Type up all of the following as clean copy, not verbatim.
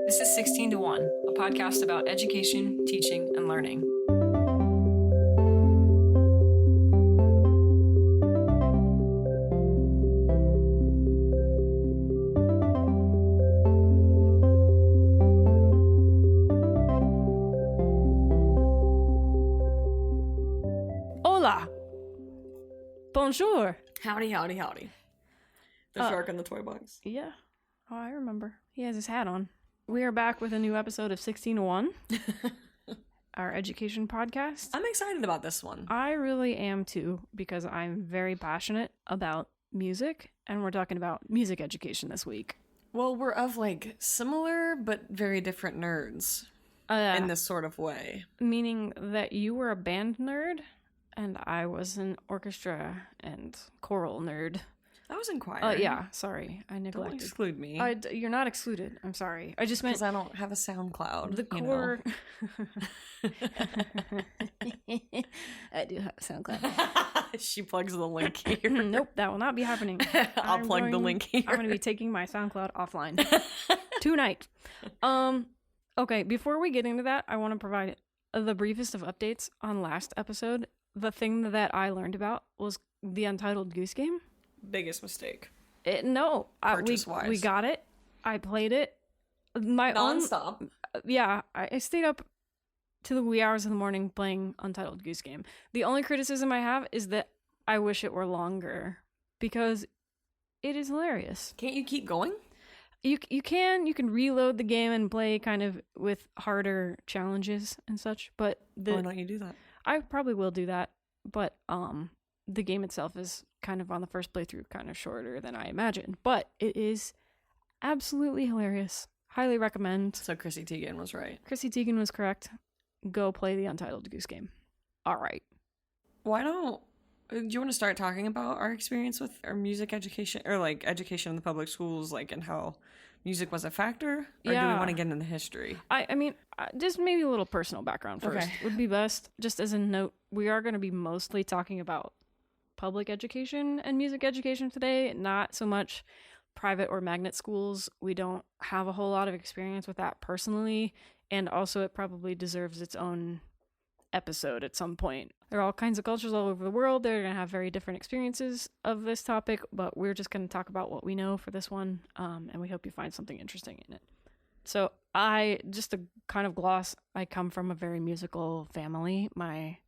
This is 16 to 1, a podcast about education, teaching, and learning. Hola. Bonjour. Howdy, howdy, howdy. The shark in the toy box. Yeah. Oh, I remember. He has his hat on. We are back with a new episode of 16 to 1, our education podcast. I'm excited about this one. I really am too, because I'm very passionate about music, and we're talking about music education this week. Well, we're of like similar but very different nerds in this sort of way. Meaning that you were a band nerd, and I was an orchestra and choral nerd. I was in choir. Yeah, sorry. I neglected. Don't exclude me. You're not excluded. I'm sorry. I just meant... Because I don't have a SoundCloud. The core... I do have a SoundCloud. She plugs the link here. Nope, that will not be happening. I'll plug the link here. I'm going to be taking my SoundCloud offline tonight. Okay, before we get into that, I want to provide the briefest of updates on last episode. The thing that I learned about was the Untitled Goose Game. Biggest mistake. We got it. I played it. Non-stop. Yeah, I stayed up to the wee hours of the morning playing Untitled Goose Game. The only criticism I have is that I wish it were longer, because it is hilarious. Can't you keep going? You can reload the game and play kind of with harder challenges and such, but why don't you do that? I probably will do that, but the game itself is kind of on the first playthrough kind of shorter than I imagined, but it is absolutely hilarious. Highly recommend. So Chrissy Teigen was right. Chrissy Teigen was correct. Go play the Untitled Goose Game. All right. Do you want to start talking about our experience with our music education, or like education in the public schools, like, and how music was a factor? Or do we want to get into the history? I mean, just maybe a little personal background first would be best. Just as a note, we are going to be mostly talking about public education and music education today, not so much private or magnet schools. We don't have a whole lot of experience with that personally, and also it probably deserves its own episode at some point. There are all kinds of cultures all over the world. They're going to have very different experiences of this topic, but we're just going to talk about what we know for this one, and we hope you find something interesting in it. So just to kind of gloss, I come from a very musical family. My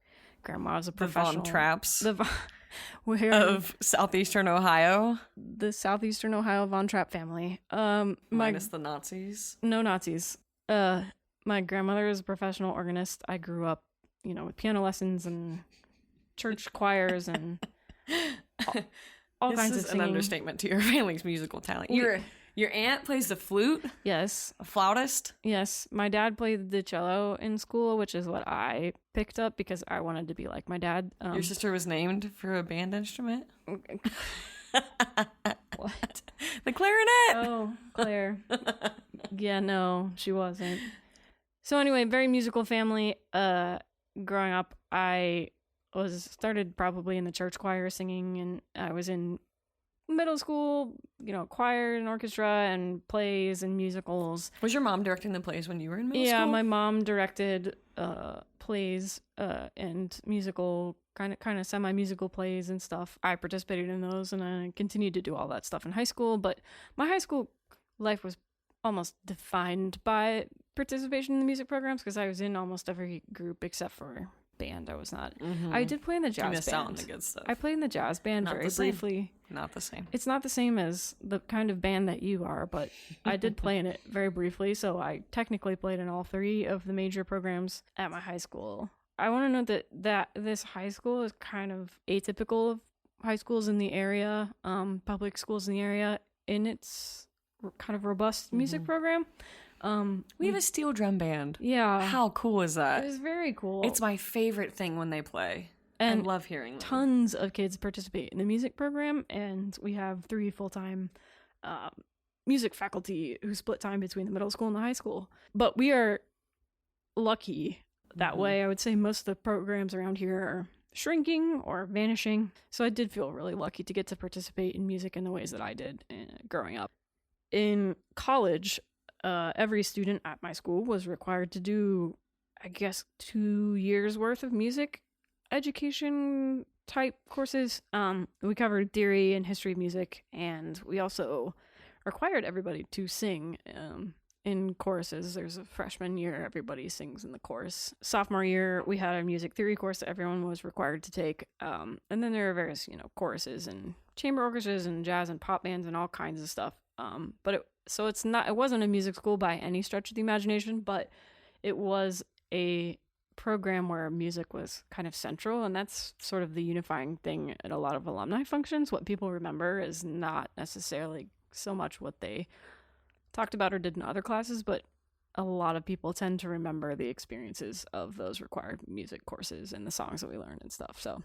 grandma was a professional... The Von Trapps of Southeastern Ohio. The Southeastern Ohio Von Trapp family. Minus the Nazis. No Nazis. My grandmother is a professional organist. I grew up, with piano lessons and church choirs and all kinds of singing. This is an understatement to your family's musical talent. Your aunt plays the flute? Yes. A flautist? Yes. My dad played the cello in school, which is what I picked up because I wanted to be like my dad. Your sister was named for a band instrument? What? The clarinet! Oh, Claire. Yeah, no, she wasn't. So anyway, very musical family. Growing up, I started probably in the church choir singing, and I was in middle school, choir and orchestra and plays and musicals. Was your mom directing the plays when you were in middle school? Yeah, my mom directed plays and musical, kind of semi-musical plays and stuff. I participated in those, and I continued to do all that stuff in high school, but my high school life was almost defined by participation in the music programs, because I was in almost every group except for band. I was not. Mm-hmm. I did play in the jazz band. Missed out on the good stuff. I played in the jazz band very briefly. Not the same. It's not the same as the kind of band that you are, but I did play in it very briefly, so I technically played in all three of the major programs at my high school. I want to note that this high school is kind of atypical of high schools in the area, public schools in the area, in its kind of robust music program. We have a steel drum band. Yeah. How cool is that? It is very cool. It's my favorite thing when they play. And I love hearing them. Tons of kids participate in the music program, and we have 3 full-time music faculty who split time between the middle school and the high school. But we are lucky that way. I would say most of the programs around here are shrinking or vanishing. So I did feel really lucky to get to participate in music in the ways that I did growing up. In college, every student at my school was required to do, I guess, 2 years worth of music education type courses. We covered theory and history of music, and we also required everybody to sing in choruses. There's a freshman year, everybody sings in the chorus. Sophomore year, we had a music theory course that everyone was required to take. And then there are various, choruses and chamber orchestras and jazz and pop bands and all kinds of stuff. It wasn't a music school by any stretch of the imagination, but it was a program where music was kind of central, and that's sort of the unifying thing at a lot of alumni functions. What people remember is not necessarily so much what they talked about or did in other classes, but a lot of people tend to remember the experiences of those required music courses and the songs that we learned and stuff. So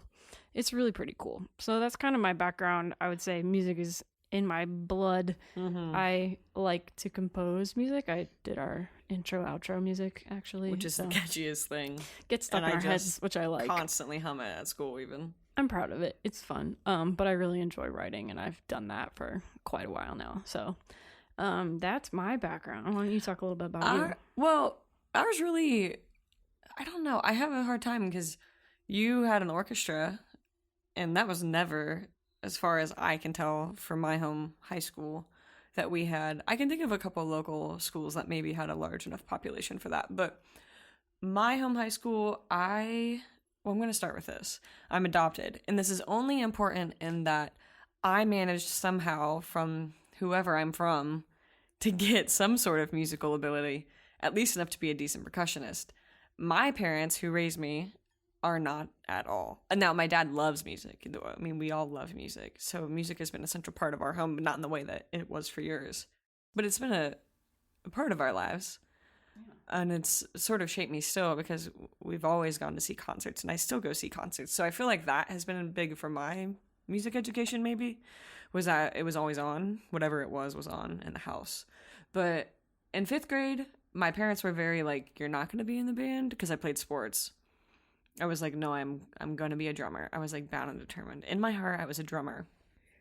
it's really pretty cool. So that's kind of my background. I would say music is in my blood. I like to compose music. I did our intro outro music, actually, which is the catchiest thing. Gets stuck in our heads, which I like. Constantly hum it at school even. I'm proud of it. It's fun. But I really enjoy writing, and I've done that for quite a while now. So that's my background. Why don't you talk a little bit about you? Well, ours really, I don't know. I have a hard time because you had an orchestra, and that was never, as far as I can tell, from my home high school that we had. I can think of a couple of local schools that maybe had a large enough population for that. But my home high school, I'm going to start with this. I'm adopted. And this is only important in that I managed somehow from whoever I'm from to get some sort of musical ability, at least enough to be a decent percussionist. My parents, who raised me, are not at all. And now my dad loves music. I mean, we all love music. So music has been a central part of our home, but not in the way that it was for yours. But it's been a part of our lives. And it's sort of shaped me still because we've always gone to see concerts, and I still go see concerts. So I feel like that has been big for my music education, maybe, was that it was always on. Whatever it was on in the house. But in 5th grade, my parents were very like, you're not going to be in the band, because I played sports. I was like, no, I'm going to be a drummer. I was like bound and determined. In my heart, I was a drummer.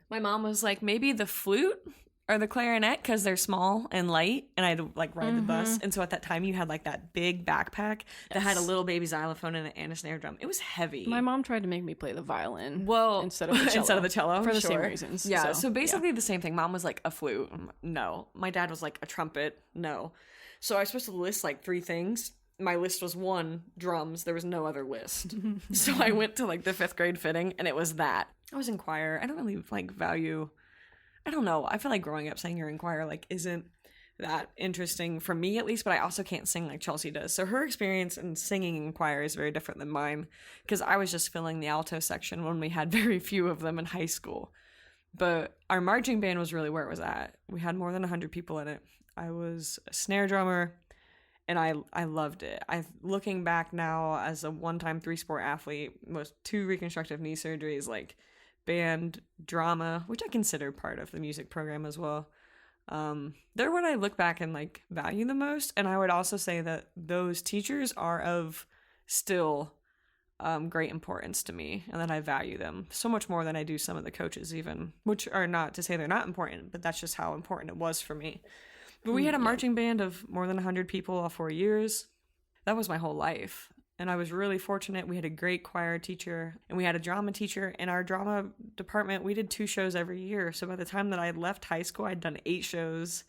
My mom was like, maybe the flute or the clarinet, because they're small and light, and I had to like ride the bus. And so at that time, you had like that big backpack that had a little baby xylophone in it and a snare drum. It was heavy. My mom tried to make me play the violin, instead of the cello, for the same reasons. Yeah. So basically the same thing. Mom was like, a flute. No. My dad was like, a trumpet. No. So I was supposed to list like 3 things. My list was 1, drums. There was no other list. So I went to like the 5th grade fitting, and it was that. I was in choir. I don't really like value. I don't know. I feel like growing up saying you're in choir like isn't that interesting for me, at least, but I also can't sing like Chelsea does. So her experience in singing in choir is very different than mine, because I was just filling the alto section when we had very few of them in high school. But our marching band was really where it was at. We had more than 100 people in it. I was a snare drummer, and I loved it. Looking back now as a one-time 3-sport athlete, 2 reconstructive knee surgeries, like band, drama, which I consider part of the music program as well. They're what I look back and like value the most. And I would also say that those teachers are of still great importance to me, and that I value them so much more than I do some of the coaches even, which are not to say they're not important, but that's just how important it was for me. But we had a marching band of more than 100 people all 4 years. That was my whole life. And I was really fortunate. We had a great choir teacher, and we had a drama teacher. In our drama department, we did 2 shows every year. So by the time that I left high school, I'd done 8 shows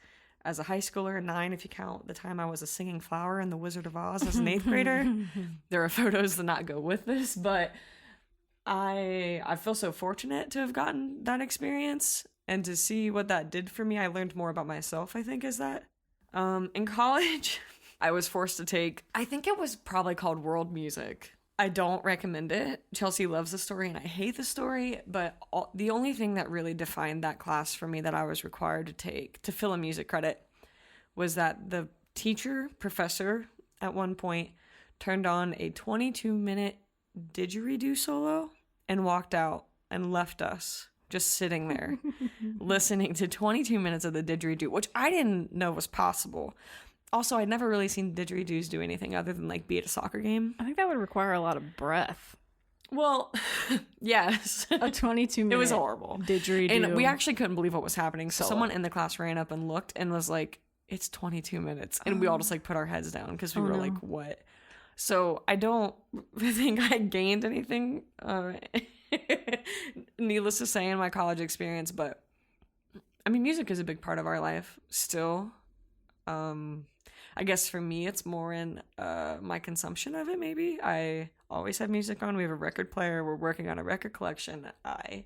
as a high schooler, 9 if you count the time I was a singing flower in The Wizard of Oz as an 8th grader. There are photos that not go with this, but I feel so fortunate to have gotten that experience and to see what that did for me. I learned more about myself, I think, is that. In college, I was forced to take, I think it was probably called world music. I don't recommend it. Chelsea loves the story and I hate the story, but the only thing that really defined that class for me that I was required to take to fill a music credit was that the professor at one point turned on a 22-minute didgeridoo solo and walked out and left us just sitting there listening to 22 minutes of the didgeridoo, which I didn't know was possible. Also, I'd never really seen didgeridoos do anything other than like be at a soccer game. I think that would require a lot of breath. Well, yes. A 22-minute It was horrible. didgeridoo. And we actually couldn't believe what was happening. So someone in the class ran up and looked and was like, it's 22 minutes. And we all just like put our heads down because we were no. like, what? So I don't think I gained anything, needless to say, in my college experience. But I mean, music is a big part of our life still. I guess for me, it's more in my consumption of it, maybe. I always have music on. We have a record player. We're working on a record collection. I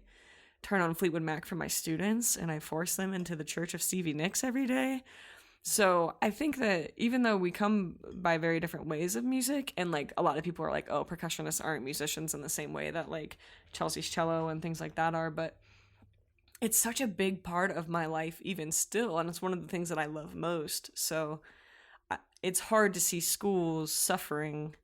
turn on Fleetwood Mac for my students, and I force them into the Church of Stevie Nicks every day. So I think that even though we come by very different ways of music, and like a lot of people are like, oh, percussionists aren't musicians in the same way that like Chelsea's cello and things like that are, but it's such a big part of my life even still, and it's one of the things that I love most. So it's hard to see schools suffering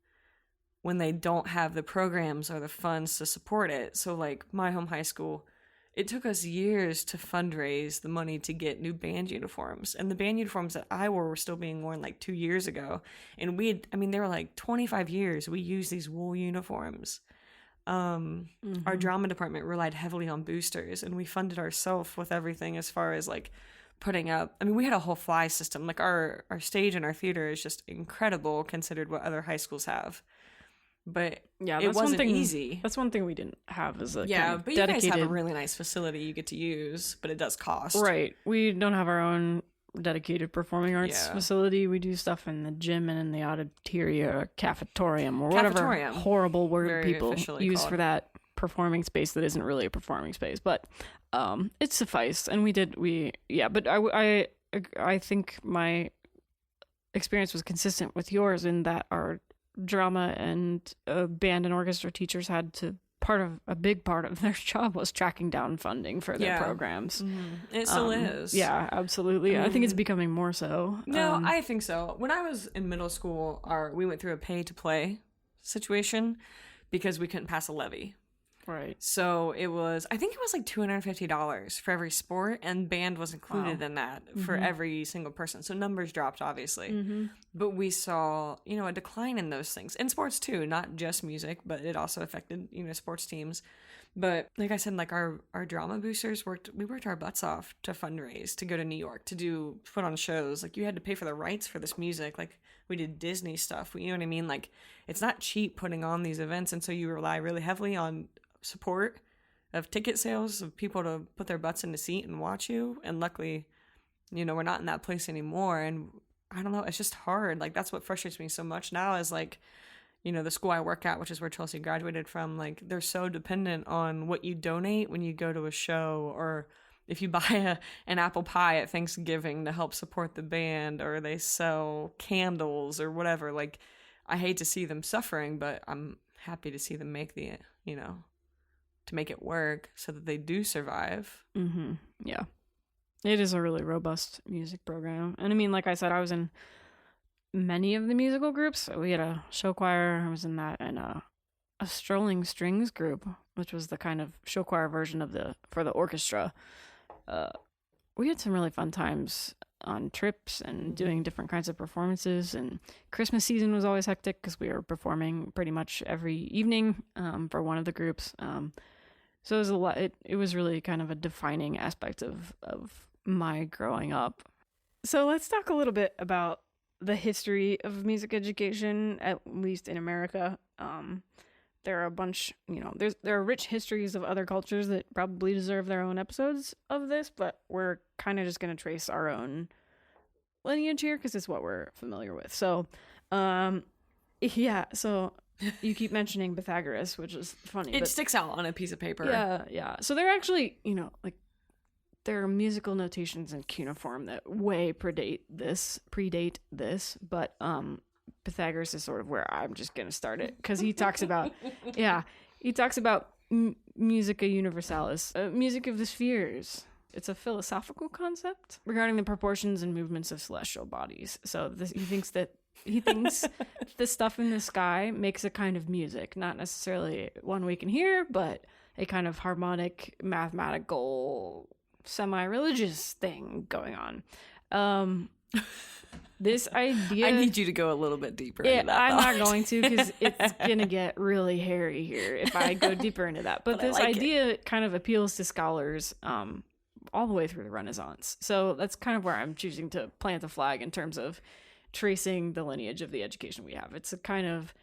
when they don't have the programs or the funds to support it. So like my home high school, it took us years to fundraise the money to get new band uniforms. And the band uniforms that I wore were still being worn like 2 years ago. And they were like 25 years we used these wool uniforms. Our drama department relied heavily on boosters, and we funded ourselves with everything as far as like putting up. I mean, we had a whole fly system. Like our stage and our theater is just incredible considered what other high schools have. But yeah, it wasn't easy. That's one thing we didn't have as a but dedicated... you guys have a really nice facility you get to use, but it does cost. Right. We don't have our own dedicated performing arts facility. We do stuff in the gym and in the auditoria or cafetorium or whatever horrible word very people use called. For that performing space that isn't really a performing space, but it sufficed. And but I think my experience was consistent with yours in that our drama and band and orchestra teachers had to a big part of their job was tracking down funding for their programs. Mm-hmm. It still is. Yeah, absolutely. I think it's becoming more so. No, I think so. When I was in middle school, we went through a pay to play situation because we couldn't pass a levy. Right. So I think it was like $250 for every sport, and band was included in that for every single person. So numbers dropped, obviously. Mm-hmm. But we saw, a decline in those things. In sports too, not just music, but it also affected, sports teams. But like I said, like our drama boosters we worked our butts off to fundraise, to go to New York, to put on shows. Like you had to pay for the rights for this music. Like we did Disney stuff. You know what I mean? Like it's not cheap putting on these events. And so you rely really heavily on support of ticket sales, of people to put their butts in the seat and watch you. And luckily, we're not in that place anymore. And I don't know, it's just hard. Like that's what frustrates me so much now is like, the school I work at, which is where Chelsea graduated from, like they're so dependent on what you donate when you go to a show, or if you buy an apple pie at Thanksgiving to help support the band, or they sell candles or whatever. Like I hate to see them suffering, but I'm happy to see them make to make it work so that they do survive. Mm-hmm. Yeah. It is a really robust music program. And I mean, like I said, I was in many of the musical groups. We had a show choir. I was in that, and a strolling strings group, which was the kind of show choir version for the orchestra. We had some really fun times on trips and doing different kinds of performances, and Christmas season was always hectic because we were performing pretty much every evening for one of the groups. So it was a lot. It was really kind of a defining aspect of my growing up. So let's talk a little bit about the history of music education, at least in America. There are a bunch, there are rich histories of other cultures that probably deserve their own episodes of this, but we're kind of just going to trace our own lineage here because it's what we're familiar with. So, so you keep mentioning Pythagoras, which is funny. It sticks out on a piece of paper. Yeah. So they're actually, there are musical notations in cuneiform that way predate this, but Pythagoras is sort of where I'm just going to start it, because he talks about, musica universalis, music of the spheres. It's a philosophical concept regarding the proportions and movements of celestial bodies. So he thinks the stuff in the sky makes a kind of music, not necessarily one we can hear, but a kind of harmonic, mathematical, semi-religious thing going on. This idea... I need you to go a little bit deeper into that. I'm not going to, because it's going to get really hairy here if I go deeper into that. But this idea kind of appeals to scholars all the way through the Renaissance. So that's kind of where I'm choosing to plant the flag in terms of tracing the lineage of the education we have. It's a kind of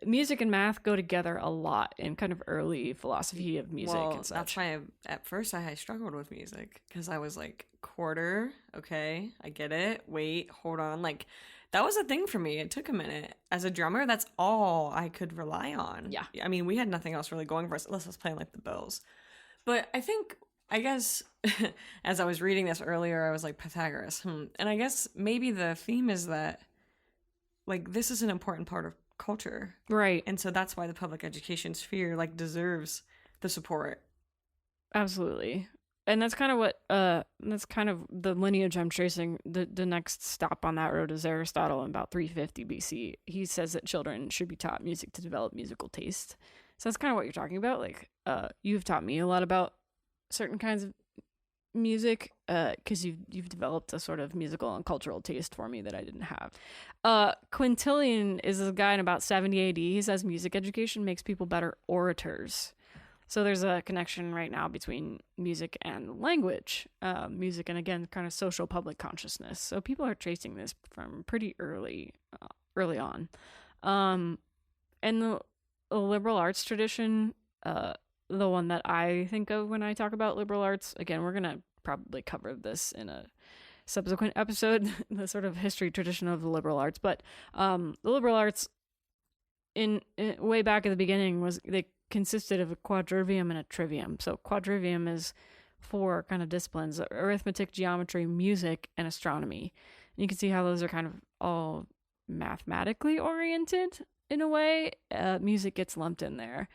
music and math go together a lot in kind of early philosophy of music and such. That's why at first I struggled with music, because I was like, quarter, okay, I get it. Wait, hold on. Like, that was a thing for me. It took a minute. As a drummer, that's all I could rely on. Yeah. I mean, we had nothing else really going for us unless I was playing like the Bills. But I guess, as I was reading this earlier, I was like, Pythagoras. And I guess maybe the theme is that, like, this is an important part of culture. Right. And so that's why the public education sphere, like, deserves the support. Absolutely. And that's kind of what, that's kind of the lineage I'm tracing. The next stop on that road is Aristotle in about 350 BC. He says that children should be taught music to develop musical taste. So that's kind of what you're talking about. Like, you've taught me a lot about certain kinds of music, because you've developed a sort of musical and cultural taste for me that I didn't have. Quintilian is a guy in about 70 AD. He says music education makes people better orators. So there's a connection right now between music and language, music and, again, kind of social public consciousness. So people are tracing this from pretty early on. And the liberal arts tradition, the one that I think of when I talk about liberal arts, again, we're going to probably cover this in a subsequent episode, the sort of history tradition of the liberal arts. But the liberal arts in way back at the beginning they consisted of a quadrivium and a trivium. So quadrivium is 4 kind of disciplines: arithmetic, geometry, music, and astronomy. And you can see how those are kind of all mathematically oriented in a way. Music gets lumped in there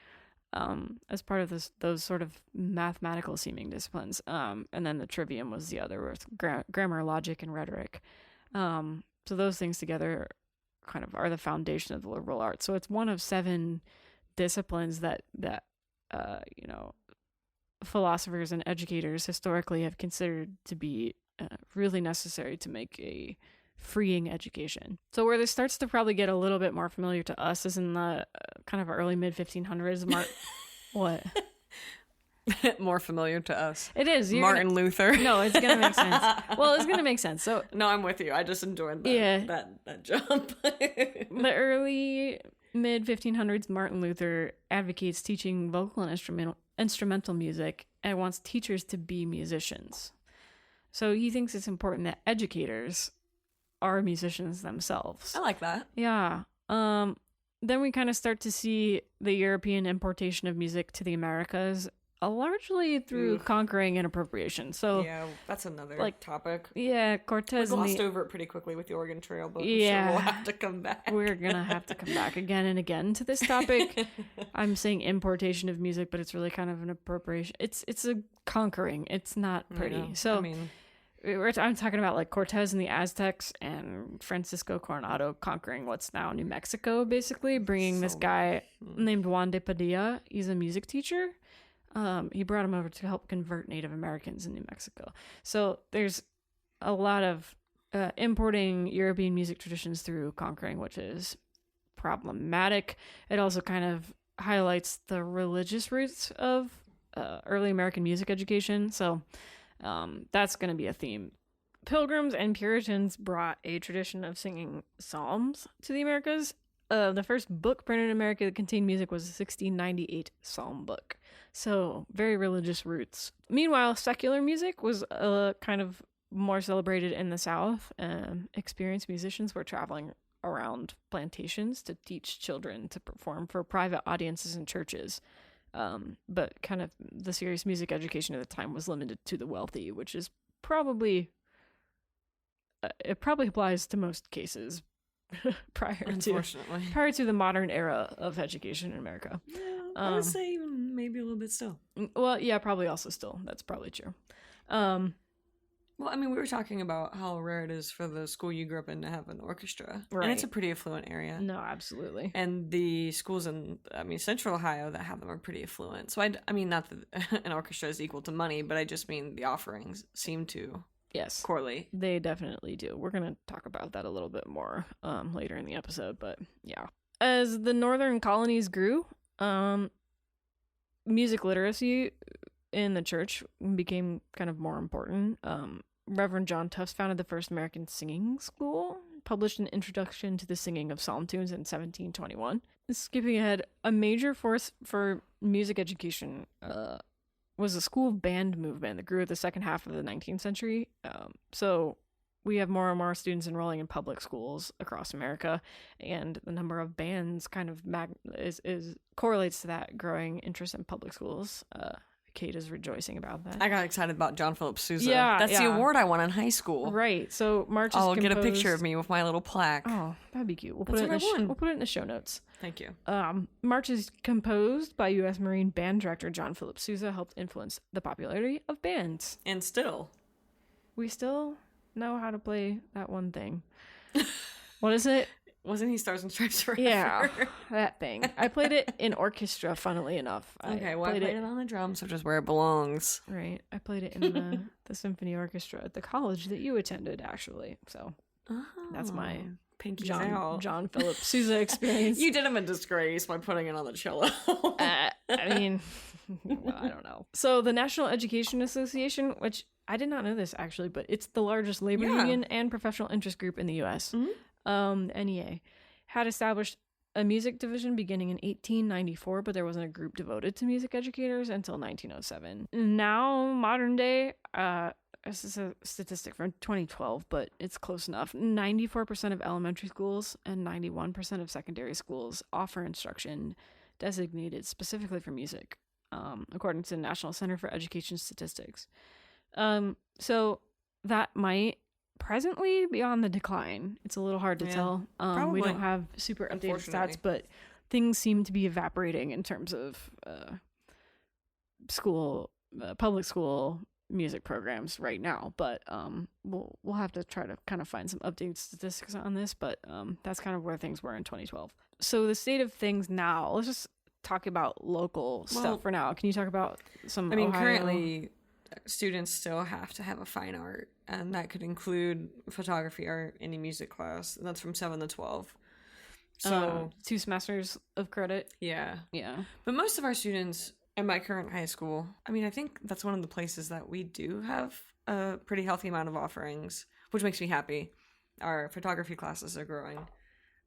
as part of those sort of mathematical seeming disciplines. And then the trivium was the other, with grammar, logic, and rhetoric. So those things together kind of are the foundation of the liberal arts. So it's one of 7 disciplines that philosophers and educators historically have considered to be really necessary to make a freeing education. So where this starts to probably get a little bit more familiar to us is in the kind of early mid 1500s. What? More familiar to us. It is. Martin Luther. No, it's gonna make sense. Well, it's gonna make sense. So no, I'm with you. I just enjoyed that jump. The early mid 1500s, Martin Luther advocates teaching vocal and instrumental music and wants teachers to be musicians. So he thinks it's important that educators are musicians themselves. I like that. Yeah. Then we kind of start to see the European importation of music to the Americas, largely through conquering and appropriation. So yeah, that's another topic. Yeah, Cortez we glossed over it pretty quickly with the Oregon Trail, but yeah, I'm sure we'll have to come back. We're gonna have to come back again and again to this topic. I'm saying importation of music, but it's really kind of an appropriation. It's a conquering. It's not pretty. Yeah, so I'm talking about like Cortez and the Aztecs and Francisco Coronado conquering what's now New Mexico, basically bringing this guy named Juan de Padilla. He's a music teacher. He brought him over to help convert Native Americans in New Mexico. So there's a lot of importing European music traditions through conquering, which is problematic. It also kind of highlights the religious roots of early American music education. So that's going to be a theme. Pilgrims and Puritans brought a tradition of singing psalms to the Americas. The first book printed in America that contained music was a 1698 psalm book. So very religious roots. Meanwhile, secular music was kind of more celebrated in the South. Experienced musicians were traveling around plantations to teach children to perform for private audiences in churches. But kind of the serious music education at the time was limited to the wealthy, which is probably it probably applies to most cases prior to the modern era of education in America. Yeah, I would say even maybe a little bit still. Well, yeah, probably also still. That's probably true. Well, I mean, we were talking about how rare it is for the school you grew up in to have an orchestra. Right. And it's a pretty affluent area. No, absolutely. And the schools in, Central Ohio that have them are pretty affluent. So, I mean, not that an orchestra is equal to money, but I just mean the offerings seem to correlate. They definitely do. We're going to talk about that a little bit more later in the episode, but yeah. As the northern colonies grew, music literacy in the church became kind of more important. Reverend John Tufts founded the first American singing school, published an introduction to the singing of psalm tunes in 1721. Skipping ahead, a major force for music education was the school band movement that grew at the second half of the 19th century. So we have more and more students enrolling in public schools across America, and the number of bands kind of correlates to that growing interest in public schools. Kate is rejoicing about that. I got excited about John Philip Sousa. Yeah, That's the award I won in high school. Right. So March is I'll get a picture of me with my little plaque. Oh, that'd be cute. We'll That's put it what I won. We'll put it in the show notes. Thank you. March is composed by U.S. Marine band director John Philip Sousa, helped influence the popularity of bands. And still. We still know how to play that one thing. What is it? Wasn't he Stars and Stripes Forever? Yeah, that thing. I played it in orchestra, funnily enough. Okay, well, I played it on the drums, which is where it belongs. Right. I played it in the symphony orchestra at the college that you attended, actually. So that's my John Philip Sousa experience. You did him a disgrace by putting it on the cello. I mean, well, I don't know. So the National Education Association, which I did not know this actually, but it's the largest labor union and professional interest group in the U.S. Mm-hmm. NEA, had established a music division beginning in 1894, but there wasn't a group devoted to music educators until 1907. Now, modern day, this is a statistic from 2012, but it's close enough. 94% of elementary schools and 91% of secondary schools offer instruction designated specifically for music, according to the National Center for Education Statistics. So that might presently be on the decline. It's a little hard to tell. We don't have super updated stats, but things seem to be evaporating in terms of public school music programs right now. But we'll have to try to kind of find some updated statistics on this. But that's kind of where things were in 2012. So the state of things now. Let's just talk about local stuff for now. Can you talk about some? Ohio? Currently, students still have to have a fine art, and that could include photography or any music class. And that's from 7 to 12. So 2 semesters of credit. Yeah. But most of our students in my current high school, I think that's one of the places that we do have a pretty healthy amount of offerings, which makes me happy. Our photography classes are growing.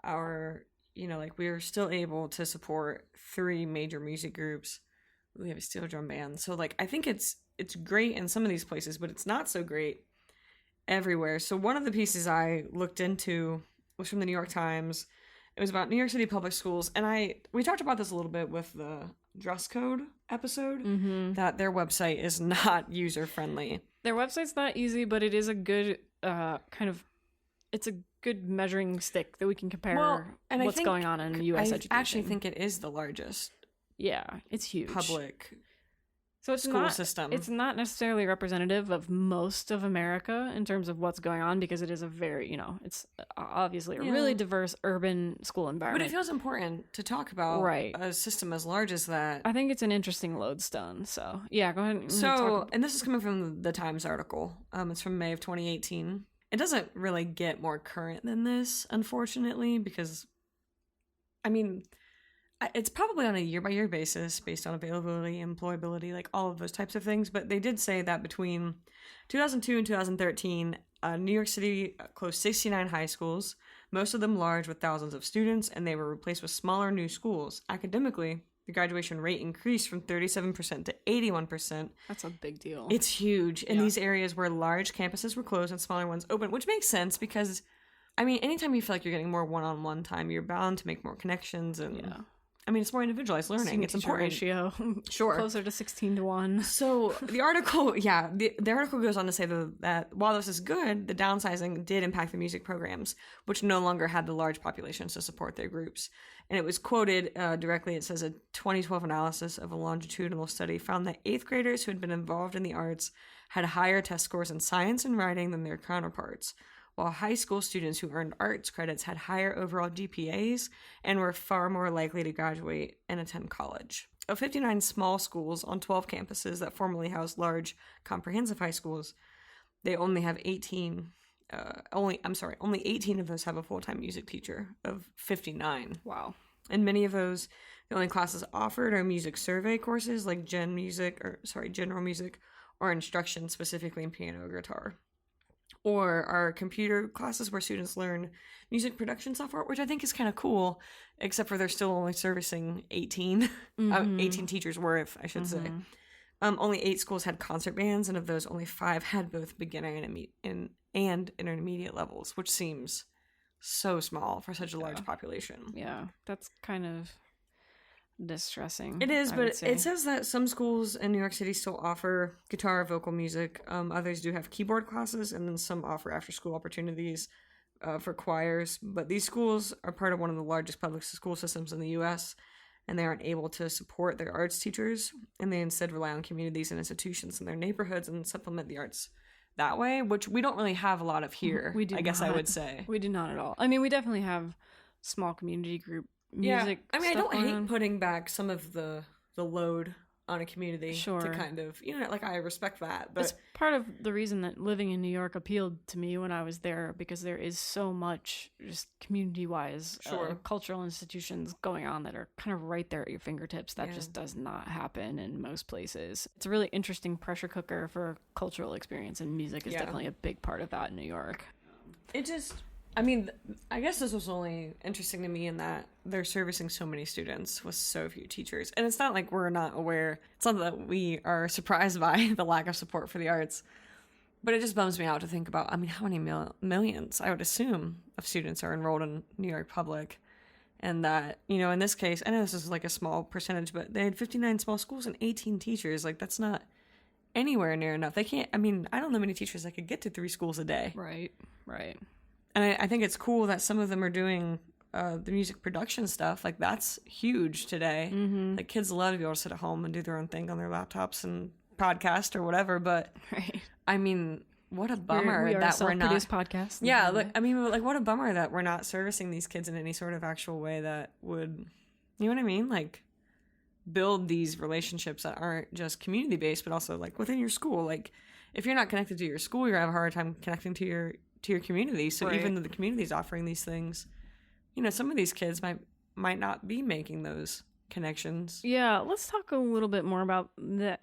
We're still able to support 3 major music groups. We have a steel drum band. So I think it's great in some of these places, but it's not so great everywhere. So one of the pieces I looked into was from the New York Times. It was about New York City public schools, and we talked about this a little bit with the dress code episode, that their website is not user friendly. Their website's not easy, but it is a good it's a good measuring stick that we can compare what's going on in U.S. education. I actually think it is the largest. Yeah, it's huge. Public school system. It's not necessarily representative of most of America in terms of what's going on, because it is a very, it's obviously a really diverse urban school environment. But it feels important to talk about a system as large as that. I think it's an interesting lodestone. So, yeah, go ahead. And this is coming from the Times article. It's from May of 2018. It doesn't really get more current than this, unfortunately, because, it's probably on a year-by-year basis based on availability, employability, all of those types of things. But they did say that between 2002 and 2013, New York City closed 69 high schools, most of them large with thousands of students, and they were replaced with smaller new schools. Academically, the graduation rate increased from 37% to 81%. That's a big deal. It's huge in these areas where large campuses were closed and smaller ones open, which makes sense because, anytime you feel like you're getting more one-on-one time, you're bound to make more connections and... it's more individualized learning. It's important. Ratio. Sure. Closer to 16-1. So the article, the article goes on to say that while this is good, the downsizing did impact the music programs, which no longer had the large populations to support their groups. And it was quoted directly. It says a 2012 analysis of a longitudinal study found that 8th graders who had been involved in the arts had higher test scores in science and writing than their counterparts, while high school students who earned arts credits had higher overall GPAs and were far more likely to graduate and attend college. Of 59 small schools on 12 campuses that formerly housed large comprehensive high schools, they only have 18. Only 18 of those have a full-time music teacher of 59. Wow. And many of those, the only classes offered are music survey courses like general music, or instruction specifically in piano or guitar. Or our computer classes where students learn music production software, which I think is kind of cool, except for they're still only servicing 18. 18 teachers worth, I should say. Only 8 schools had concert bands, and of those, only 5 had both beginner and intermediate levels, which seems so small for such a large population. Yeah, that's kind of distressing. It is, but it says that some schools in New York City still offer guitar or vocal music. Others do have keyboard classes, and then some offer after-school opportunities for choirs. But these schools are part of one of the largest public school systems in the U.S., and they aren't able to support their arts teachers, and they instead rely on communities and institutions in their neighborhoods and supplement the arts that way, which we don't really have a lot of here, I guess I would say. We do not at all. I mean, we definitely have small community group music. Yeah, I mean, I don't hate putting back some of the load on a community to kind of, like, I respect that. But it's part of the reason that living in New York appealed to me when I was there, because there is so much just community-wise cultural institutions going on that are kind of right there at your fingertips. That just does not happen in most places. It's a really interesting pressure cooker for cultural experience, and music is definitely a big part of that in New York. I mean, I guess this was only interesting to me in that they're servicing so many students with so few teachers. And it's not like we're not aware. It's not that we are surprised by the lack of support for the arts. But it just bums me out to think about, I mean, how many millions, I would assume, of students are enrolled in New York Public. And that, in this case, I know this is like a small percentage, but they had 59 small schools and 18 teachers. Like, that's not anywhere near enough. They can't, I mean, I don't know many teachers that could get to 3 schools a day. Right. And I think it's cool that some of them are doing the music production stuff. Like, that's huge today. Mm-hmm. Like, kids love to be able to sit at home and do their own thing on their laptops and podcast or whatever. But, I mean, what a bummer that we're not. Podcast. Yeah, what a bummer that we're not servicing these kids in any sort of actual way that would, you know what I mean? Like, build these relationships that aren't just community-based, but also, like, within your school. Like, if you're not connected to your school, you're going to have a hard time connecting to your community. So even though the community is offering these things, some of these kids might not be making those connections. Yeah, let's talk a little bit more about that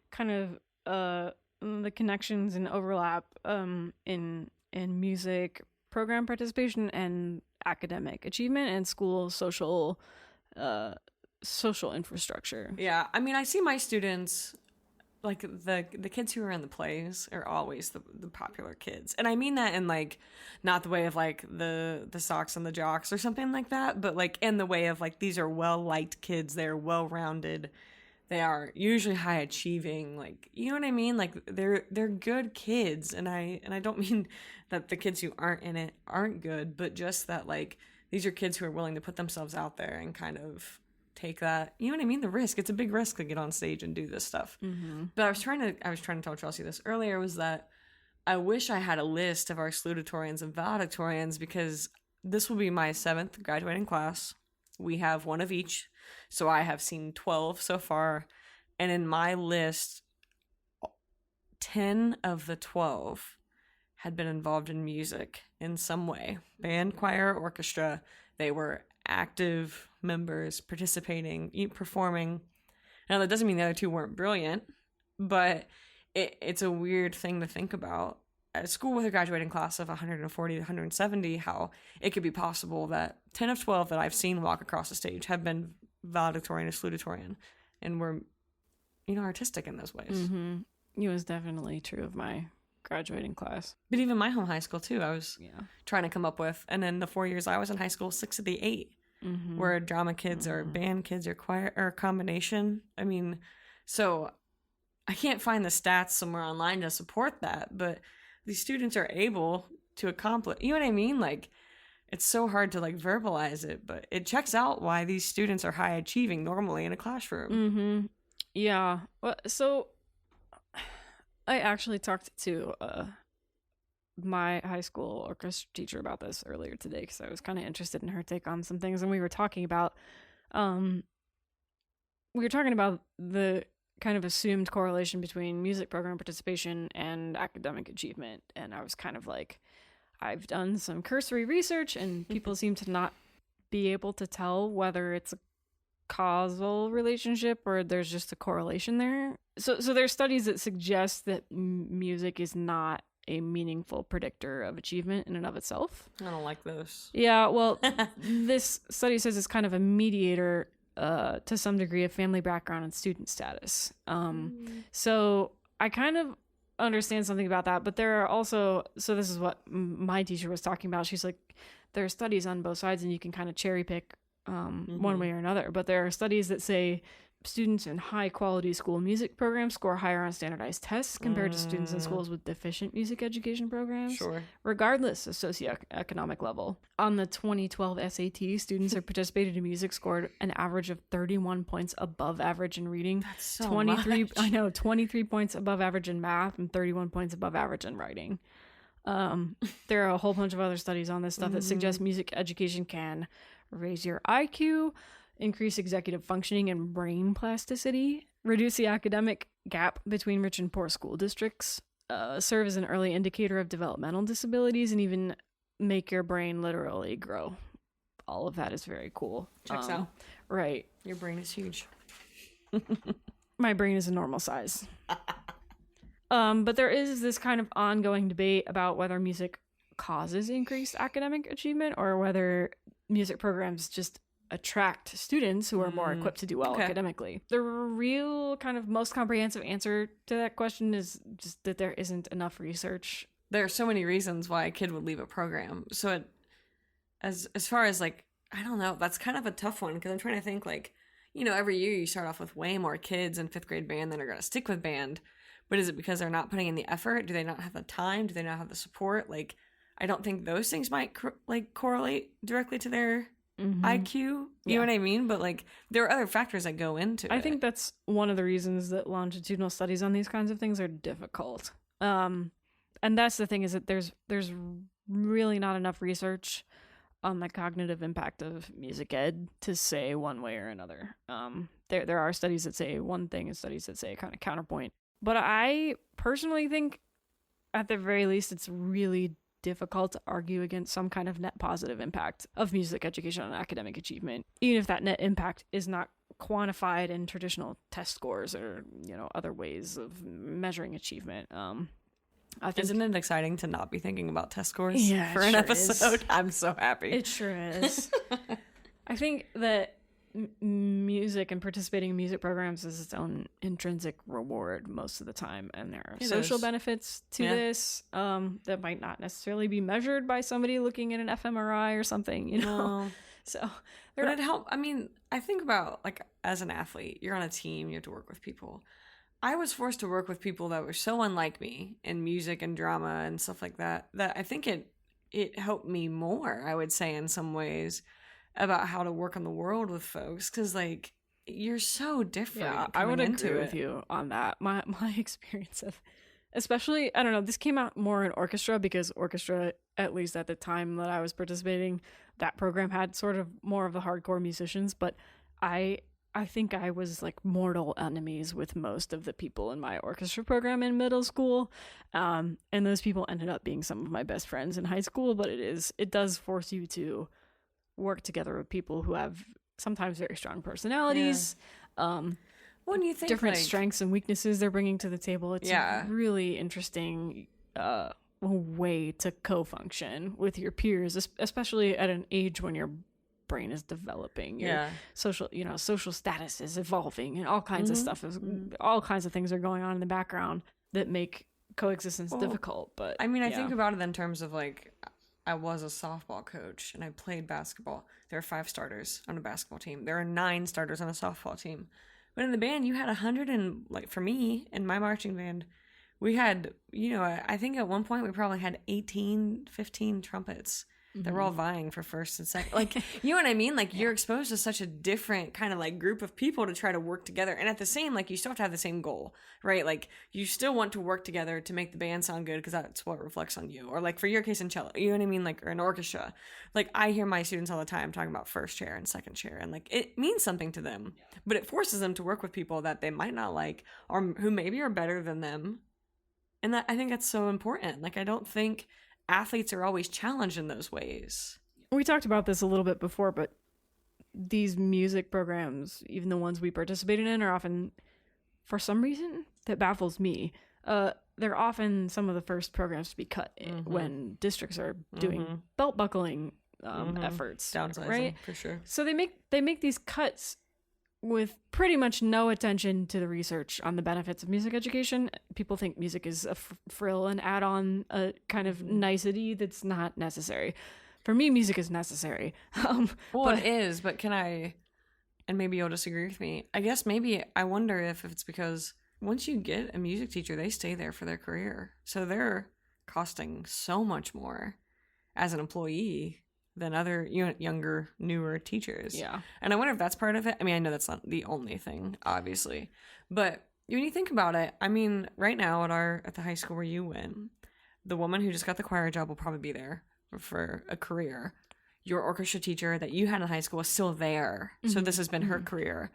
kind of the connections and overlap in music program participation and academic achievement and school social infrastructure. Yeah, I mean, I see my students, like, the kids who are in the plays are always the popular kids. And I mean that in, like, not the way of, like, the socks and the jocks or something like that, but, like, in the way of, like, these are well-liked kids. They're well-rounded. They are usually high-achieving. Like, you know what I mean? Like, they're good kids. And I don't mean that the kids who aren't in it aren't good, but just that, like, these are kids who are willing to put themselves out there and kind of take that, you know what I mean, the risk. It's a big risk to get on stage and do this stuff. Mm-hmm. But I was trying to tell Chelsea this earlier, was that I wish I had a list of our salutatorians and valedictorians, because this will be my 7th graduating class. We have one of each, so I have seen 12 so far, and in my list, 10 of the 12 had been involved in music in some way. Band, choir, orchestra. They were active members, participating, performing. Now, that doesn't mean the other 2 weren't brilliant, but it's a weird thing to think about. At a school with a graduating class of 140 to 170, how it could be possible that 10 of 12 that I've seen walk across the stage have been valedictorian or salutatorian, and were, artistic in those ways. Mm-hmm. It was definitely true of my graduating class. But even my home high school, too, I was trying to come up with. And then the 4 years I was in high school, 6 of the 8 were drama kids or band kids or choir or a combination. I mean, so I can't find the stats somewhere online to support that, but these students are able to accomplish, you know what I mean? Like, it's so hard to, like, verbalize it, but it checks out why these students are high achieving normally in a classroom. Mm-hmm. Yeah. Well, so I actually talked to my high school orchestra teacher about this earlier today, because I was kind of interested in her take on some things, and we were talking about the kind of assumed correlation between music program participation and academic achievement, and I was kind of like, I've done some cursory research, and people seem to not be able to tell whether it's a causal relationship or there's just a correlation there. So there's studies that suggest that music is not a meaningful predictor of achievement in and of itself. I don't like those. Yeah, well, this study says it's kind of a mediator to some degree of family background and student status. So I kind of understand something about that, but there are also, so this is what my teacher was talking about. She's like, there are studies on both sides and you can kind of cherry pick one way or another, but there are studies that say students in high quality school music programs score higher on standardized tests compared to students in schools with deficient music education programs, regardless of socioeconomic level. On the 2012 SAT, students who participated in music scored an average of 31 points above average in reading. That's so 23 much. I know, 23 points above average in math and 31 points above average in writing. There are a whole bunch of other studies on this stuff that suggest music education can raise your IQ, increase executive functioning and brain plasticity, reduce the academic gap between rich and poor school districts, serve as an early indicator of developmental disabilities, and even make your brain literally grow. All of that is very cool. Checks out. Right. Your brain is huge. My brain is a normal size. But there is this kind of ongoing debate about whether music causes increased academic achievement or whether music programs just attract students who are more equipped to do well academically. The real kind of most comprehensive answer to that question is just that there isn't enough research. There are so many reasons why a kid would leave a program. So as far as like, I don't know, that's kind of a tough one because I'm trying to think like, you know, every year you start off with way more kids in 5th grade band than are going to stick with band. But is it because they're not putting in the effort? Do they not have the time? Do they not have the support? Like, I don't think those things might correlate directly to their IQ. You know what I mean? But like, there are other factors that go into it. I think that's one of the reasons that longitudinal studies on these kinds of things are difficult. And that's the thing, is that there's really not enough research on the cognitive impact of music ed to say one way or another. There are studies that say one thing and studies that say kind of counterpoint. But I personally think, at the very least, it's really difficult to argue against some kind of net positive impact of music education on academic achievement, even if that net impact is not quantified in traditional test scores or, you know, other ways of measuring achievement. Isn't it exciting to not be thinking about test scores for an sure episode? Is. I'm so happy. It sure is. I think that music and participating in music programs is its own intrinsic reward most of the time, and there are social benefits to this that might not necessarily be measured by somebody looking at an fMRI or something, you know. So but it help. I mean, I think about like, as an athlete, you're on a team, you have to work with people. I was forced to work with people that were so unlike me in music and drama and stuff like that I think it helped me more, I would say, in some ways, about how to work on the world with folks, because like, you're so different. Yeah, I would agree with you on that. My experience of, especially, I don't know, this came out more in orchestra, because orchestra, at least at the time that I was participating, that program had sort of more of the hardcore musicians, but I think I was like mortal enemies with most of the people in my orchestra program in middle school, and those people ended up being some of my best friends in high school. But it does force you to work together with people who have sometimes very strong personalities, when you think different like, strengths and weaknesses they're bringing to the table. It's a really interesting way to co-function with your peers, especially at an age when your brain is developing, your social status is evolving, and all kinds of stuff all kinds of things are going on in the background that make coexistence difficult. But I mean, I think about it in terms of like, I was a softball coach and I played basketball. There are 5 starters on a basketball team. There are 9 starters on a softball team. But in the band, you had 100 and, like, for me, in my marching band, we had, you know, I think at one point we probably had 15 trumpets that were all vying for first and second. Like, you know what I mean? Like, you're exposed to such a different kind of, like, group of people to try to work together. And at the same, like, you still have to have the same goal, right? Like, you still want to work together to make the band sound good because that's what reflects on you. Or, like, for your case in cello, you know what I mean? Like, or an orchestra. Like, I hear my students all the time talking about first chair and second chair. And, like, it means something to them. But it forces them to work with people that they might not like or who maybe are better than them. And I think that's so important. Like, I don't think athletes are always challenged in those ways. We talked about this a little bit before, but these music programs, even the ones we participated in, are often, for some reason that baffles me, they're often some of the first programs to be cut when districts are doing belt buckling efforts, downsizing, right? For sure. So they make these cuts with pretty much no attention to the research on the benefits of music education. People think music is a frill and add on a kind of nicety that's not necessary. For me, music is necessary. It is, but and maybe you'll disagree with me. I guess I wonder if it's because once you get a music teacher, they stay there for their career. So they're costing so much more as an employee than other younger, newer teachers. Yeah. And I wonder if that's part of it. I mean, I know that's not the only thing, obviously. But when you think about it, I mean, right now at the high school where you went, the woman who just got the choir job will probably be there for a career. Your orchestra teacher that you had in high school is still there. So this has been her career.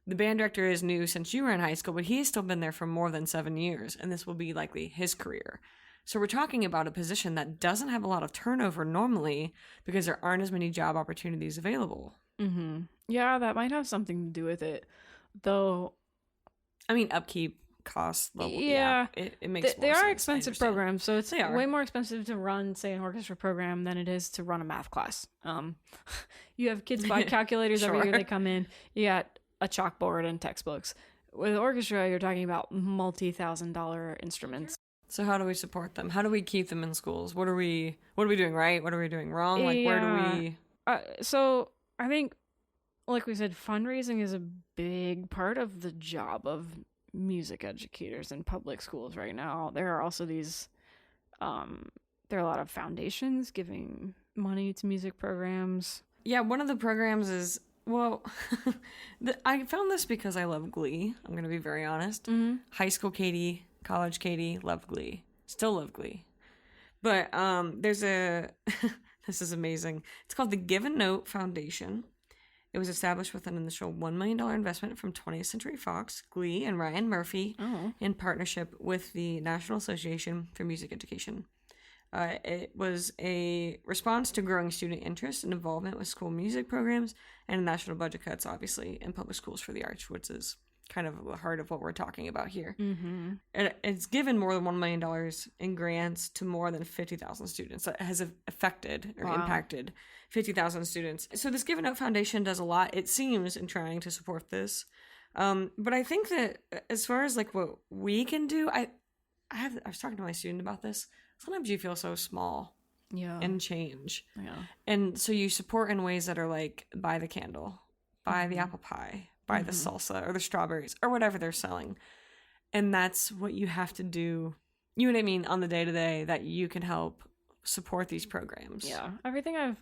The band director is new since you were in high school, but he's still been there for more than 7 years, and this will be likely his career. So we're talking about a position that doesn't have a lot of turnover normally because there aren't as many job opportunities available. Mm-hmm. Yeah, that might have something to do with it, though. I mean, upkeep costs. It makes more sense. They are expensive programs, so it's way more expensive to run, say, an orchestra program than it is to run a math class. You have kids buy calculators every year they come in. You got a chalkboard and textbooks. With orchestra, you're talking about multi-$1,000 instruments. So how do we support them? How do we keep them in schools? What are we doing right? What are we doing wrong? Like, where do we... So I think, like we said, fundraising is a big part of the job of music educators in public schools right now. There are also these... there are a lot of foundations giving money to music programs. Yeah, one of the programs is... Well, I found this because I love Glee. I'm going to be very honest. Mm-hmm. High school Katie... College Katie, loved Glee. Still love Glee. But there's this is amazing. It's called the Give a Note Foundation. It was established with an initial $1 million investment from 20th Century Fox, Glee, and Ryan Murphy in partnership with the National Association for Music Education. It was a response to growing student interest and involvement with school music programs and national budget cuts, obviously, in public schools for the arts, which is kind of the heart of what we're talking about here. Mm-hmm. And it's given more than $1 million in grants to more than 50,000 students. That has affected or impacted 50,000 students. So this Give a Note Foundation does a lot, it seems, in trying to support this. But I think that as far as like what we can do, I was talking to my student about this. Sometimes you feel so small and change. Yeah. And so you support in ways that are like buy the candle, buy the apple pie, buy the salsa or the strawberries or whatever they're selling. And that's what you have to do, you know what I mean, on the day-to-day, that you can help support these programs. Yeah. Everything I've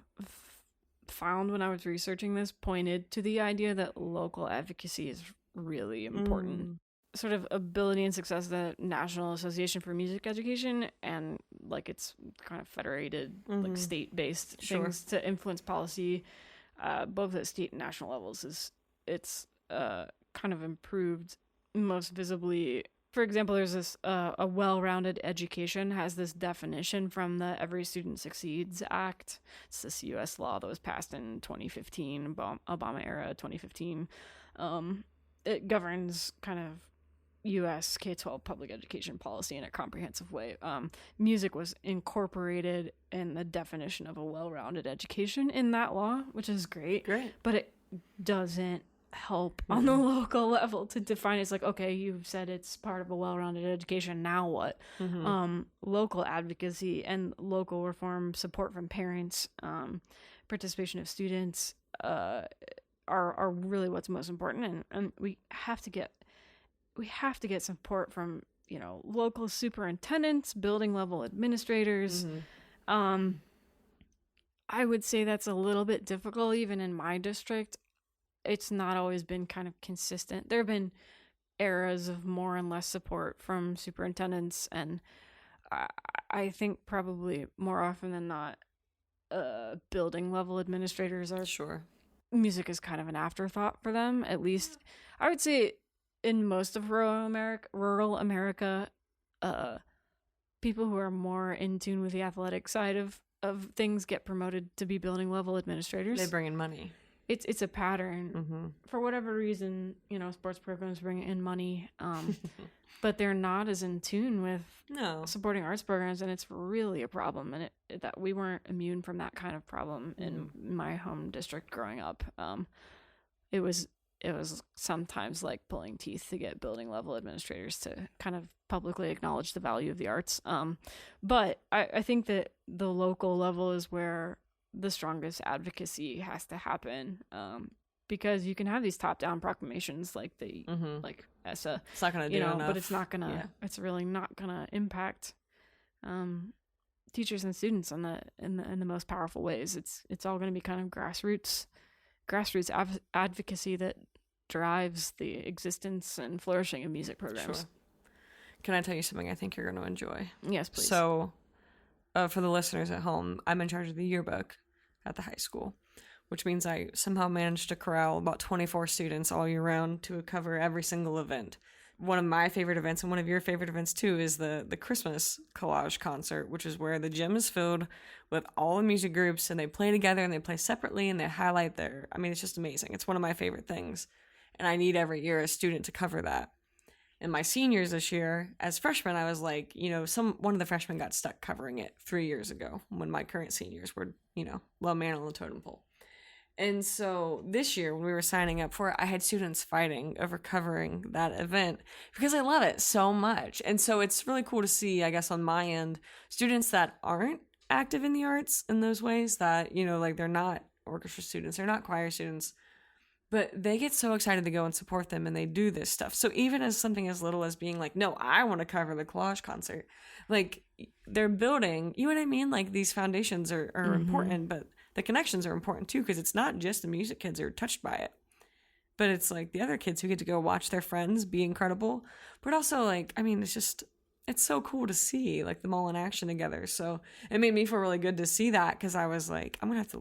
found when I was researching this pointed to the idea that local advocacy is really important. Sort of ability and success of the National Association for Music Education and like it's kind of federated, like state-based things to influence policy, both at state and national levels it's kind of improved most visibly. For example, there's this a well-rounded education has this definition from the Every Student Succeeds Act. It's this U.S. law that was passed in 2015, Obama era 2015. It governs kind of U.S. K-12 public education policy in a comprehensive way. Music was incorporated in the definition of a well-rounded education in that law, which is great. But it doesn't help on the local level to define it. It's like, okay, you've said it's part of a well-rounded education, now what? Local advocacy and local reform, support from parents, participation of students are really what's most important, and we have to get support from, you know, local superintendents, building level administrators. I would say that's a little bit difficult even in my district. It's not always been kind of consistent. There have been eras of more and less support from superintendents, and I think probably more often than not, building level administrators are... Sure. Music is kind of an afterthought for them, at least. I would say in most of rural America, people who are more in tune with the athletic side of things get promoted to be building level administrators. They bring in money. it's a pattern. For whatever reason, sports programs bring in money, but they're not as in tune with supporting arts programs, and it's really a problem. And that we weren't immune from that kind of problem in my home district growing up. It was sometimes like pulling teeth to get building level administrators to kind of publicly acknowledge the value of the arts. But I think that the local level is where the strongest advocacy has to happen, because you can have these top-down proclamations like like ESSA. It's not gonna do enough. But it's not gonna. It's really not gonna impact teachers and students in the most powerful ways. It's all gonna be kind of grassroots advocacy that drives the existence and flourishing of music programs. Sure. Can I tell you something I think you're going to enjoy? Yes, please. So, for the listeners at home, I'm in charge of the yearbook at the high school, which means I somehow managed to corral about 24 students all year round to cover every single event. One of my favorite events, and one of your favorite events too, is the Christmas collage concert, which is where the gym is filled with all the music groups, and they play together and they play separately and they highlight it's just amazing. It's one of my favorite things. And I need every year a student to cover that. And my seniors this year, as freshmen, I was like, one of the freshmen got stuck covering it 3 years ago when my current seniors were, low man on the totem pole. And so this year when we were signing up for it, I had students fighting over covering that event because I love it so much. And so it's really cool to see, I guess, on my end, students that aren't active in the arts in those ways that, they're not orchestra students, they're not choir students, but they get so excited to go and support them, and they do this stuff. So even as something as little as being like, no, I want to cover the collage concert, like they're building, you know what I mean? Like these foundations are important, but the connections are important too, because it's not just the music kids who are touched by it, but it's like the other kids who get to go watch their friends be incredible. But also it's so cool to see like them all in action together. So it made me feel really good to see that, because I was like, I'm going to have to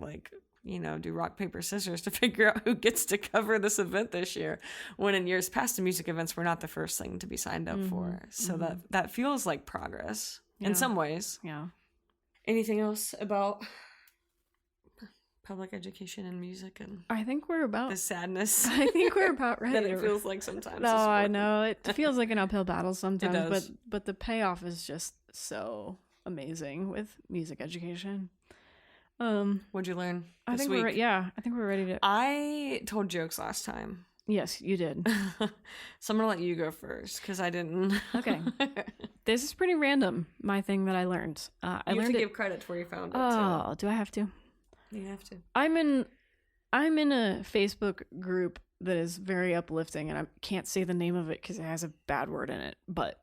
do rock, paper, scissors to figure out who gets to cover this event this year, when in years past the music events were not the first thing to be signed up for. So that feels like progress in some ways. Yeah. Anything else about public education and music and I think we're about the sadness I think we're about ready that it feels like sometimes? No, I know it feels like an uphill battle sometimes. It does. But the payoff is just so amazing with music education. What'd you learn I this think week? I think we're ready to. I told jokes last time. Yes, you did. So I'm gonna let you go first because I didn't. Okay. This is pretty random. My thing that I learned. You have to give credit to where you found it. Oh, do I have to? You have to. I'm in a Facebook group that is very uplifting, and I can't say the name of it because it has a bad word in it. But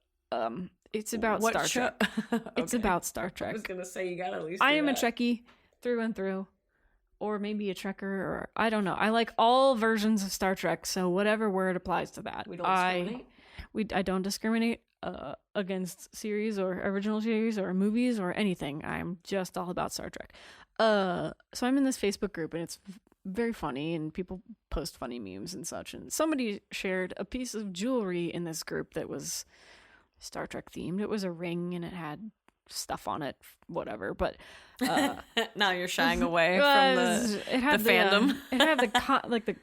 it's about Star Trek. Okay. It's about Star Trek. I was gonna say you gotta at least. I am a Trekkie through and through, or maybe a Trekker, or I don't know. I like all versions of Star Trek, so whatever word applies to that. We don't discriminate. I don't discriminate against series or original series or movies or anything. I'm just all about Star Trek. So I'm in this Facebook group, and it's very funny, and people post funny memes and such. And somebody shared a piece of jewelry in this group that was Star Trek themed. It was a ring, and it had stuff on it, whatever. But now you're shying away from the fandom. It had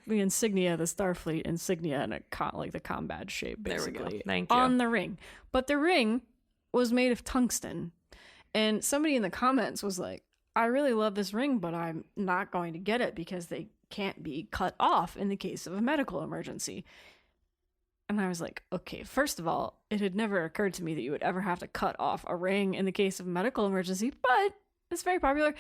the insignia, the Starfleet insignia, and the combat shape, basically. There we go. Thank you. On the ring. But the ring was made of tungsten. And somebody in the comments was like, I really love this ring, but I'm not going to get it because they can't be cut off in the case of a medical emergency. And I was like, okay, first of all, it had never occurred to me that you would ever have to cut off a ring in the case of a medical emergency, but it's a very popular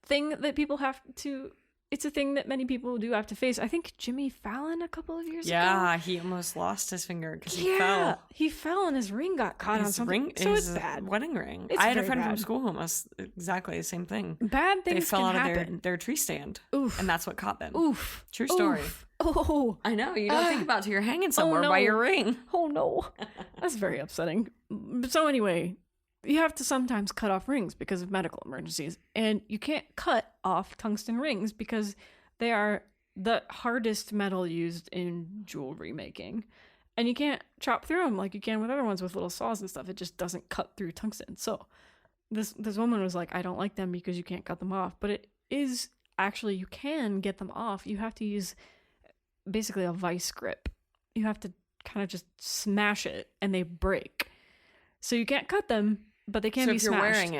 thing that people have to, it's a thing that many people do have to face. I think Jimmy Fallon a couple of years ago. Yeah, he almost lost his finger because he fell. He fell and his ring got caught on something. So it's bad. Wedding ring. It's I had a friend bad. from school who almost exactly the same thing. Bad things They fell can out happen. of their tree stand. Oof. And that's what caught them. Oof. True story. Oof. Oh. I know. You don't think about it till you're hanging somewhere no. by your ring. Oh no. That's very upsetting. So anyway, you have to sometimes cut off rings because of medical emergencies. And you can't cut off tungsten rings because they are the hardest metal used in jewelry making. And you can't chop through them like you can with other ones with little saws and stuff. It just doesn't cut through tungsten. So this woman was like, I don't like them because you can't cut them off. But it is actually you can get them off. You have to use basically a vice grip. You have to kind of just smash it and they break. So you can't cut them, but they can be smashed.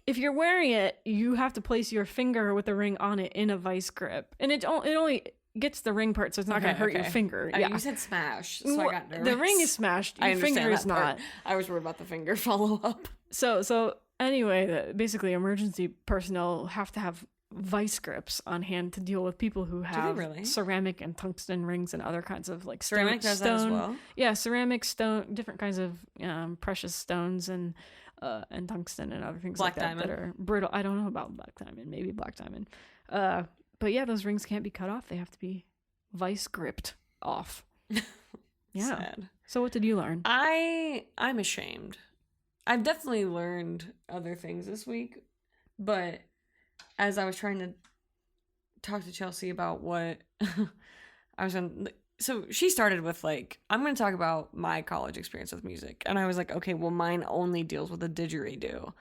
If you're wearing it, you have to place your finger with the ring on it in a vice grip. And it only gets the ring part, so it's not going to hurt your finger. Yeah. You said smash, so I got nervous. The ring is smashed. Your finger is not. I was worried about the finger follow-up. So anyway, basically emergency personnel have to have vice grips on hand to deal with people who have ceramic and tungsten rings and other kinds of like ceramic does that as well. Yeah, ceramic, stone, different kinds of precious stones and tungsten and other things like that that are brittle. I don't know about black diamond, maybe black diamond. But yeah, those rings can't be cut off. They have to be vice gripped off. Yeah. Sad. So what did you learn? I'm ashamed. I've definitely learned other things this week, but as I was trying to talk to Chelsea about what I was going to... So she started with like, I'm going to talk about my college experience with music. And I was like, okay, well, mine only deals with a didgeridoo.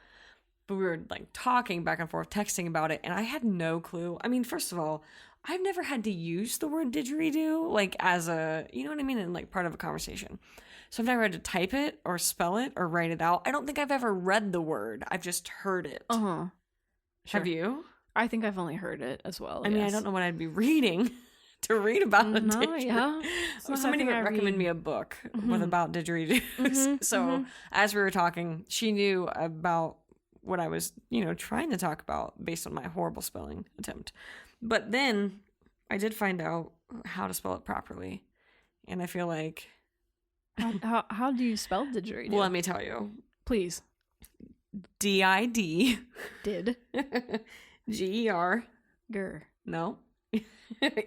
But we were like talking back and forth, texting about it. And I had no clue. I mean, first of all, I've never had to use the word didgeridoo like as a, you know what I mean? In like part of a conversation. So I've never had to type it or spell it or write it out. I don't think I've ever read the word. I've just heard it. Uh-huh. Sure. Have you? I think I've only heard it as well. I mean, I don't know what I'd be reading to read about a didgeridoo. Yeah. Somebody would recommend me a book with about didgeridoos. So as we were talking, she knew about what I was, trying to talk about based on my horrible spelling attempt. But then I did find out how to spell it properly. And I feel like... How do you spell didgeridoo? Well, let me tell you. Please. D-I-D. Did. G-E-R. Ger. No.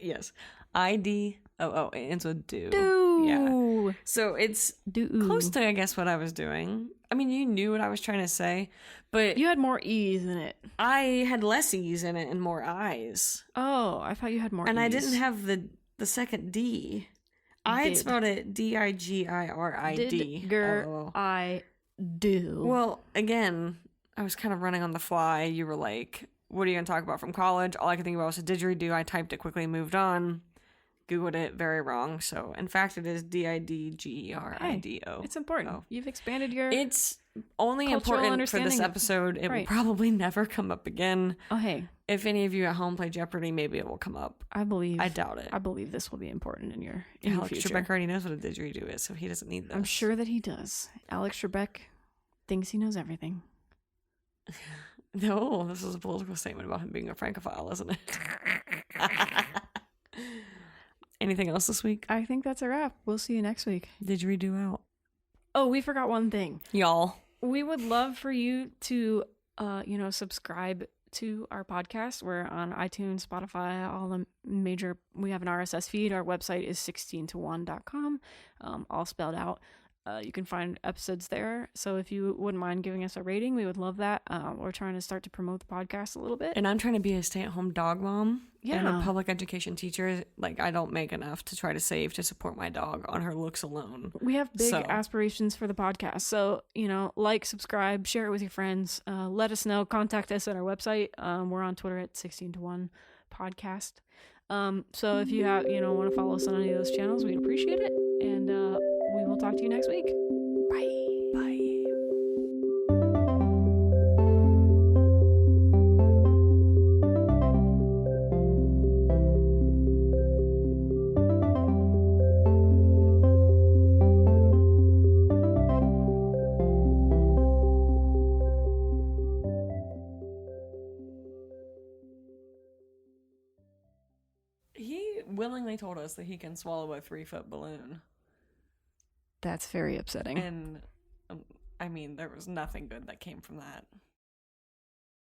Yes. I-D-O-O. It ends with do. Do. Yeah. So it's close to, I guess, what I was doing. I mean, you knew what I was trying to say, but... You had more E's in it. I had less E's in it and more I's. Oh, I thought you had more E's. And I didn't have the second D. I had spelled it D-I-G-I-R-I-D. I do. Well, again, I was kind of running on the fly. You were like, what are you going to talk about from college? All I could think about was a didgeridoo. I typed it quickly and moved on. Googled it, very wrong. So, in fact, it is D-I-D-G-E-R-I-D-O. It's important. You've expanded your... It's only important for this episode. It will probably never come up again. Oh, hey. If any of you at home play Jeopardy, maybe it will come up. I doubt it. I believe this will be important in your Alex future. Trebek already knows what a didgeridoo is, so he doesn't need this. I'm sure that he does. Alex Trebek thinks he knows everything. No, this is a political statement about him being a Francophile, isn't it? Anything else this week? I think that's a wrap. We'll see you next week. Didgeridoo out. Oh, we forgot one thing. Y'all. We would love for you to, subscribe to our podcast. We're on iTunes, Spotify, all the major... We have an RSS feed. Our website is 16to1.com, all spelled out. You can find episodes there. So if you wouldn't mind giving us a rating, we would love that. We're trying to start to promote the podcast a little bit. And I'm trying to be a stay-at-home dog mom and a public education teacher. Like, I don't make enough to try to save to support my dog on her looks alone. We have big aspirations for the podcast. So, like, subscribe, share it with your friends. Let us know. Contact us at our website. We're on Twitter at 16to1 podcast. So if you want to follow us on any of those channels, we'd appreciate it. And we will talk to you next week. Bye. Bye. He willingly told us that he can swallow a 3-foot balloon. That's very upsetting. And, I mean, there was nothing good that came from that.